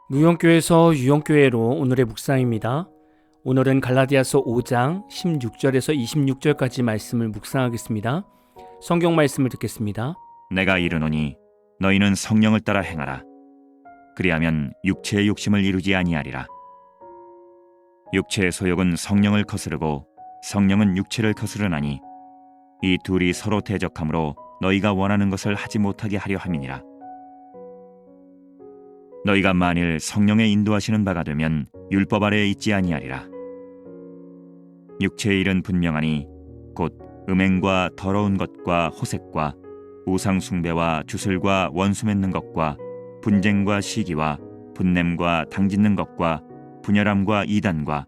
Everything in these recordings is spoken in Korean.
무용교에서 유용교회로 오늘의 묵상입니다. 오늘은 갈라디아서 5장 16절에서 26절까지 말씀을 묵상하겠습니다. 성경 말씀을 듣겠습니다. 내가 이르노니 너희는 성령을 따라 행하라. 그리하면 육체의 욕심을 이루지 아니하리라. 육체의 소욕은 성령을 거스르고 성령은 육체를 거스르나니 이 둘이 서로 대적하므로 너희가 원하는 것을 하지 못하게 하려 함이니라. 너희가 만일 성령의 인도하시는 바가 되면 율법 아래에 있지 아니하리라. 육체의 일은 분명하니 곧 음행과 더러운 것과 호색과 우상 숭배와 주술과 원수 맺는 것과 분쟁과 시기와 분냄과 당짓는 것과 분열함과 이단과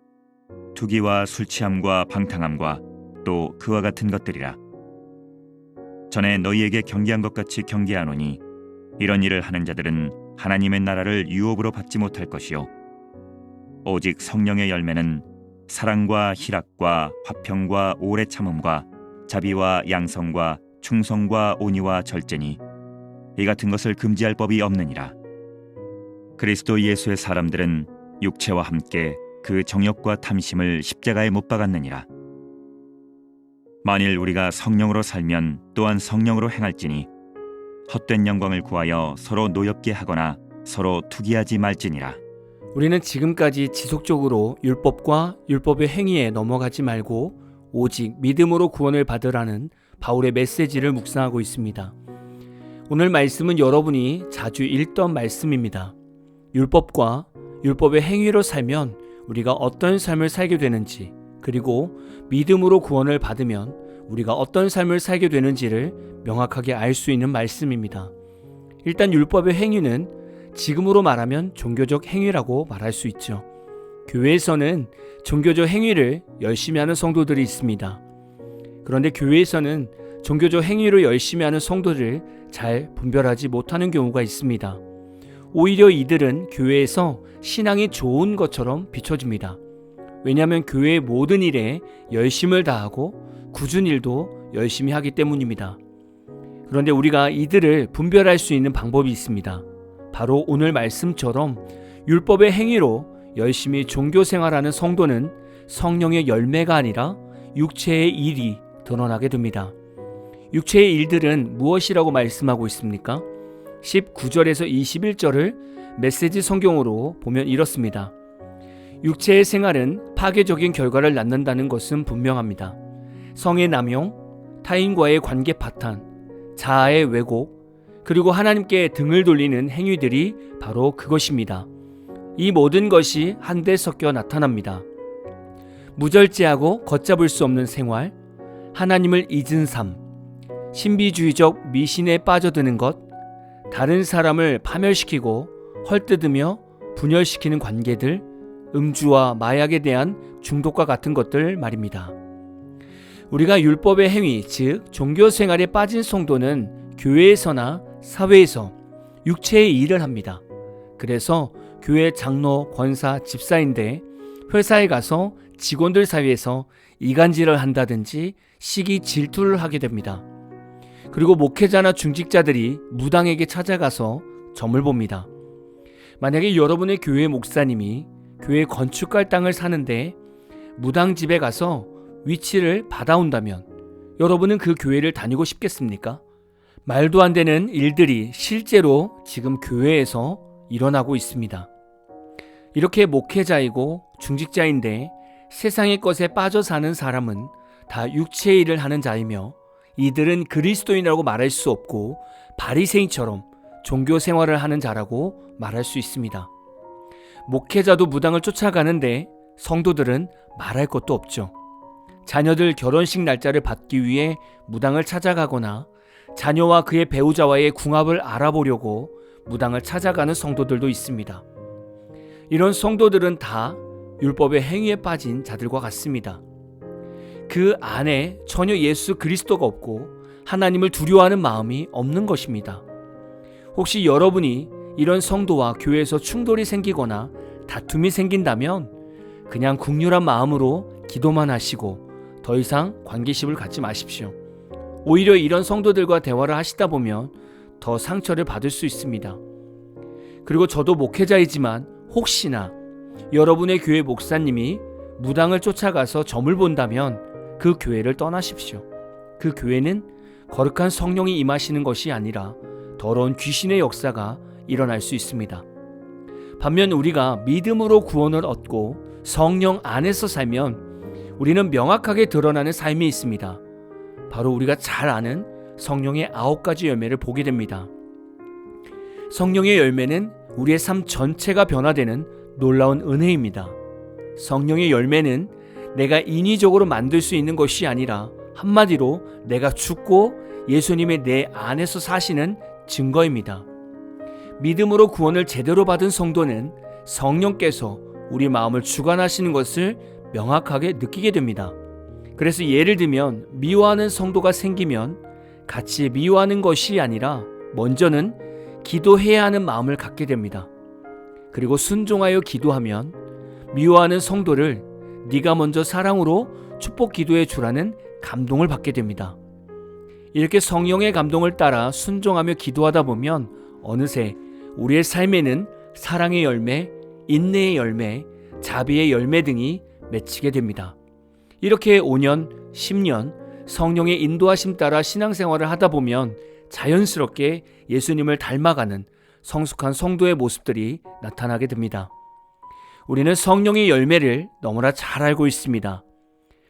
투기와 술취함과 방탕함과 또 그와 같은 것들이라. 전에 너희에게 경계한 것 같이 경계하노니 이런 일을 하는 자들은 하나님의 나라를 유업으로 받지 못할 것이요 오직 성령의 열매는 사랑과 희락과 화평과 오래 참음과 자비와 양성과 충성과 온유와 절제니 이 같은 것을 금지할 법이 없느니라. 그리스도 예수의 사람들은 육체와 함께 그 정욕과 탐심을 십자가에 못 박았느니라. 만일 우리가 성령으로 살면 또한 성령으로 행할지니 헛된 영광을 구하여 서로 노엽게 하거나 서로 투기하지 말지니라. 우리는 지금까지 지속적으로 율법과 율법의 행위에 넘어가지 말고 오직 믿음으로 구원을 받으라는 바울의 메시지를 묵상하고 있습니다. 오늘 말씀은 여러분이 자주 읽던 말씀입니다. 율법과 율법의 행위로 살면 우리가 어떤 삶을 살게 되는지, 그리고 믿음으로 구원을 받으면 우리가 어떤 삶을 살게 되는지를 명확하게 알 수 있는 말씀입니다. 일단 율법의 행위는 지금으로 말하면 종교적 행위라고 말할 수 있죠. 교회에서는 종교적 행위를 열심히 하는 성도들이 있습니다. 그런데 교회에서는 종교적 행위로 열심히 하는 성도들을 잘 분별하지 못하는 경우가 있습니다. 오히려 이들은 교회에서 신앙이 좋은 것처럼 비춰집니다. 왜냐하면 교회의 모든 일에 열심을 다하고 굳은 일도 열심히 하기 때문입니다. 그런데 우리가 이들을 분별할 수 있는 방법이 있습니다. 바로 오늘 말씀처럼 율법의 행위로 열심히 종교 생활하는 성도는 성령의 열매가 아니라 육체의 일이 드러나게 됩니다. 육체의 일들은 무엇이라고 말씀하고 있습니까? 19절에서 21절을 메시지 성경으로 보면 이렇습니다. 육체의 생활은 파괴적인 결과를 낳는다는 것은 분명합니다. 성의 남용, 타인과의 관계 파탄, 자아의 왜곡, 그리고 하나님께 등을 돌리는 행위들이 바로 그것입니다. 이 모든 것이 한데 섞여 나타납니다. 무절제하고 걷잡을 수 없는 생활, 하나님을 잊은 삶, 신비주의적 미신에 빠져드는 것, 다른 사람을 파멸시키고 헐뜯으며 분열시키는 관계들, 음주와 마약에 대한 중독과 같은 것들 말입니다. 우리가 율법의 행위, 즉 종교 생활에 빠진 성도는 교회에서나 사회에서 육체의 일을 합니다. 그래서 교회 장로, 권사, 집사인데 회사에 가서 직원들 사이에서 이간질을 한다든지 시기 질투를 하게 됩니다. 그리고 목회자나 중직자들이 무당에게 찾아가서 점을 봅니다. 만약에 여러분의 교회 목사님이 교회 건축할 땅을 사는데 무당 집에 가서 위치를 받아온다면 여러분은 그 교회를 다니고 싶겠습니까? 말도 안 되는 일들이 실제로 지금 교회에서 일어나고 있습니다. 이렇게 목회자이고 중직자인데 세상의 것에 빠져 사는 사람은 다 육체의 일을 하는 자이며 이들은 그리스도인이라고 말할 수 없고 바리새인처럼 종교 생활을 하는 자라고 말할 수 있습니다. 목회자도 무당을 쫓아가는데 성도들은 말할 것도 없죠. 자녀들 결혼식 날짜를 받기 위해 무당을 찾아가거나 자녀와 그의 배우자와의 궁합을 알아보려고 무당을 찾아가는 성도들도 있습니다. 이런 성도들은 다 율법의 행위에 빠진 자들과 같습니다. 그 안에 전혀 예수 그리스도가 없고 하나님을 두려워하는 마음이 없는 것입니다. 혹시 여러분이 이런 성도와 교회에서 충돌이 생기거나 다툼이 생긴다면 그냥 국률한 마음으로 기도만 하시고 더 이상 관계심을 갖지 마십시오. 오히려 이런 성도들과 대화를 하시다 보면 더 상처를 받을 수 있습니다. 그리고 저도 목회자이지만 혹시나 여러분의 교회 목사님이 무당을 쫓아가서 점을 본다면 그 교회를 떠나십시오. 그 교회는 거룩한 성령이 임하시는 것이 아니라 더러운 귀신의 역사가 일어날 수 있습니다. 반면 우리가 믿음으로 구원을 얻고 성령 안에서 살면 우리는 명확하게 드러나는 삶이 있습니다. 바로 우리가 잘 아는 성령의 9가지 열매를 보게 됩니다. 성령의 열매는 우리의 삶 전체가 변화되는 놀라운 은혜입니다. 성령의 열매는 내가 인위적으로 만들 수 있는 것이 아니라 한마디로 내가 죽고 예수님의 내 안에서 사시는 증거입니다. 믿음으로 구원을 제대로 받은 성도는 성령께서 우리 마음을 주관하시는 것을 명확하게 느끼게 됩니다. 그래서 예를 들면 미워하는 성도가 생기면 같이 미워하는 것이 아니라 먼저는 기도해야 하는 마음을 갖게 됩니다. 그리고 순종하여 기도하면 미워하는 성도를 네가 먼저 사랑으로 축복 기도해 주라는 감동을 받게 됩니다. 이렇게 성령의 감동을 따라 순종하며 기도하다 보면 어느새 우리의 삶에는 사랑의 열매, 인내의 열매, 자비의 열매 등이 맺히게 됩니다. 이렇게 5년, 10년 성령의 인도하심 따라 신앙생활을 하다 보면 자연스럽게 예수님을 닮아가는 성숙한 성도의 모습들이 나타나게 됩니다. 우리는 성령의 열매를 너무나 잘 알고 있습니다.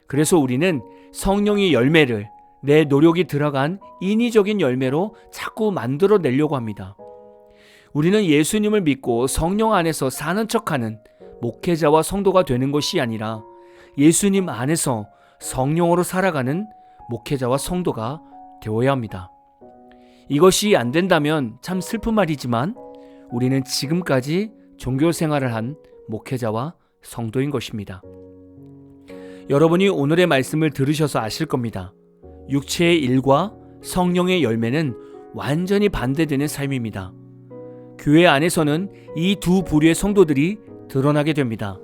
그래서 우리는 성령의 열매를 내 노력이 들어간 인위적인 열매로 자꾸 만들어내려고 합니다. 우리는 예수님을 믿고 성령 안에서 사는 척하는 목회자와 성도가 되는 것이 아니라 예수님 안에서 성령으로 살아가는 목회자와 성도가 되어야 합니다. 이것이 안 된다면 참 슬픈 말이지만 우리는 지금까지 종교 생활을 한 목회자와 성도인 것입니다. 여러분이 오늘의 말씀을 들으셔서 아실 겁니다. 육체의 일과 성령의 열매는 완전히 반대되는 삶입니다. 교회 안에서는 이 두 부류의 성도들이 드러나게 됩니다.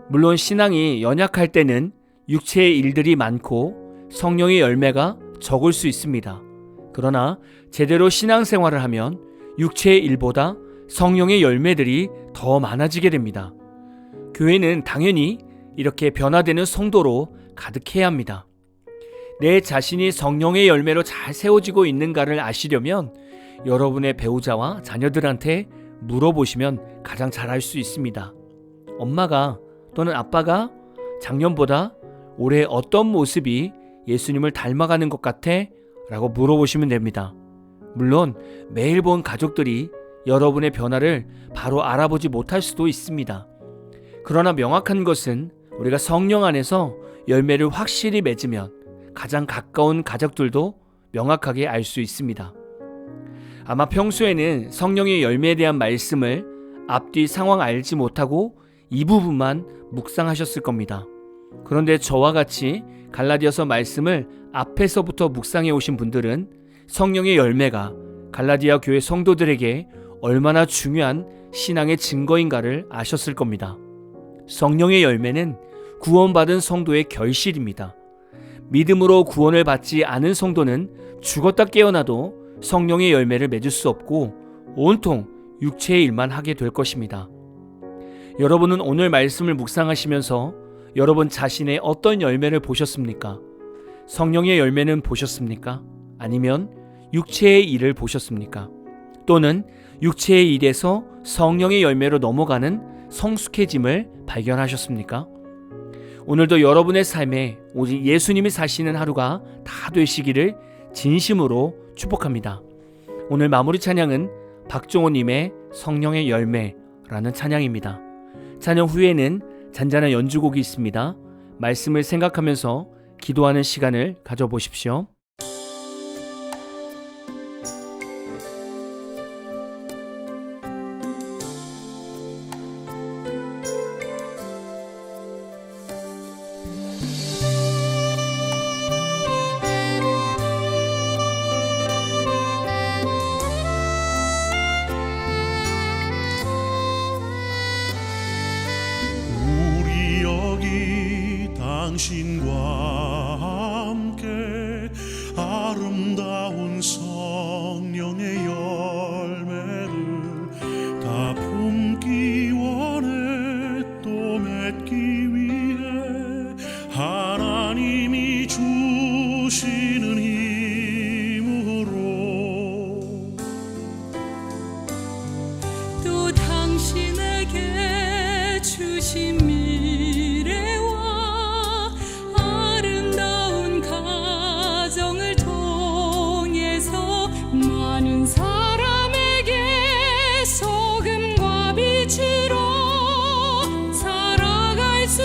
물론 신앙이 연약할 때는 육체의 일들이 많고 성령의 열매가 적을 수 있습니다. 그러나 제대로 신앙생활을 하면 육체의 일보다 성령의 열매들이 더 많아지게 됩니다. 교회는 당연히 이렇게 변화되는 성도로 가득해야 합니다. 내 자신이 성령의 열매로 잘 세워지고 있는가를 아시려면 여러분의 배우자와 자녀들한테 물어보시면 가장 잘 알 수 있습니다. 엄마가 또는 아빠가 작년보다 올해 어떤 모습이 예수님을 닮아가는 것 같아? 라고 물어보시면 됩니다. 물론 매일 본 가족들이 여러분의 변화를 바로 알아보지 못할 수도 있습니다. 그러나 명확한 것은 우리가 성령 안에서 열매를 확실히 맺으면 가장 가까운 가족들도 명확하게 알 수 있습니다. 아마 평소에는 성령의 열매에 대한 말씀을 앞뒤 상황 알지 못하고 이 부분만 묵상하셨을 겁니다. 그런데 저와 같이 갈라디아서 말씀을 앞에서부터 묵상해 오신 분들은 성령의 열매가 갈라디아 교회 성도들에게 얼마나 중요한 신앙의 증거인가를 아셨을 겁니다. 성령의 열매는 구원받은 성도의 결실입니다. 믿음으로 구원을 받지 않은 성도는 죽었다 깨어나도 성령의 열매를 맺을 수 없고 온통 육체의 일만 하게 될 것입니다. 여러분은 오늘 말씀을 묵상하시면서 여러분 자신의 어떤 열매를 보셨습니까? 성령의 열매는 보셨습니까? 아니면 육체의 일을 보셨습니까? 또는 육체의 일에서 성령의 열매로 넘어가는 성숙해짐을 발견하셨습니까? 오늘도 여러분의 삶에 오직 예수님이 사시는 하루가 다 되시기를 진심으로 축복합니다. 오늘 마무리 찬양은 박종호님의 성령의 열매라는 찬양입니다. 찬양 후에는 잔잔한 연주곡이 있습니다. 말씀을 생각하면서 기도하는 시간을 가져보십시오. 당신과 함께 아름다운 성령의 열매를 다 당신에게 주신 미래와 아름다운 가정을 통해서 많은 사람에게 소금과 빛으로 살아갈 수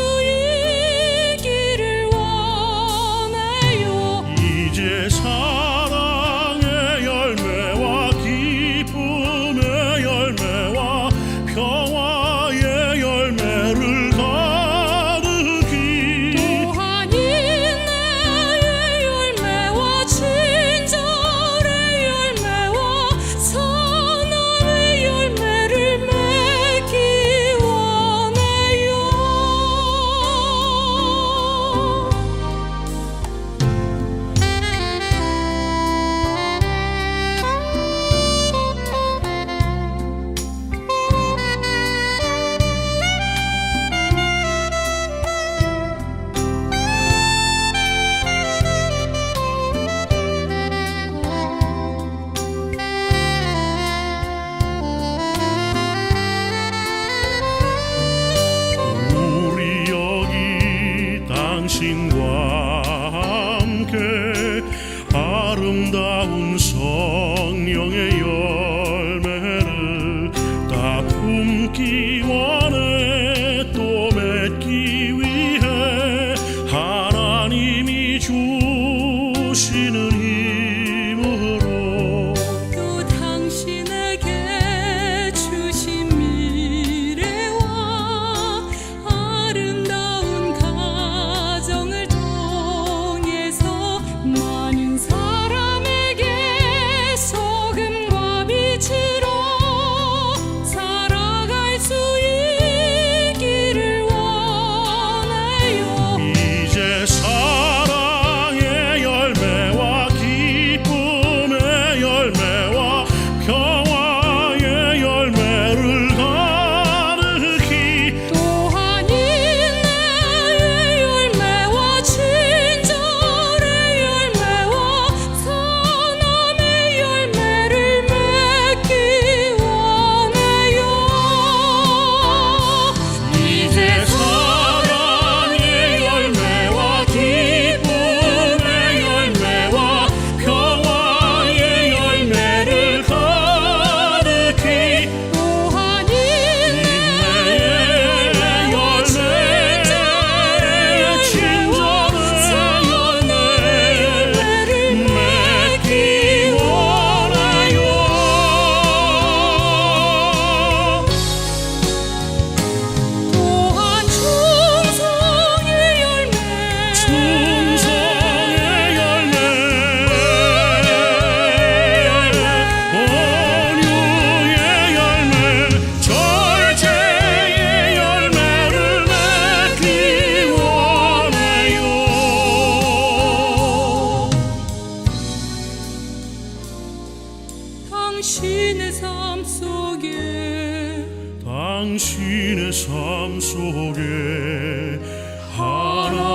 있기를 원해요. 이제 사랑의 열매와 기쁨의 열매와 평화의 열매를 가득히 또한 인내의 열매와 친절의 열매와 선함의 열매를 맺기 원해요. 우리 여기 당신과 함께 아름다운 성령의 열매를 다 품기 원해 또 맺기 위해 하나님이 주시는 힘으로 또 당신에게 주신 미래와 아름다운 가정을 통해서 많은 사람에게 소금과 빛으로 살아갈 수 있기를 원해요. 이제 사랑의 열매와 기쁨의 열매와 평화의 열매를 가득히 또한 인내의 열매와 친절의 열매와 선함의 열매를 맺기 원해요. 이제 사랑의 열매와 기쁨의 열매와 평화의 열매를 가득히 또한 인내의 열매와 친절의 열매와 선함의 열매를 맺기 원하요. 또한 충성의 열매 충성의 열매 온유의 열매 절제의 열매를 맺기 원해요. 당신의 삶 속에 당신의 삶 속에 하나님.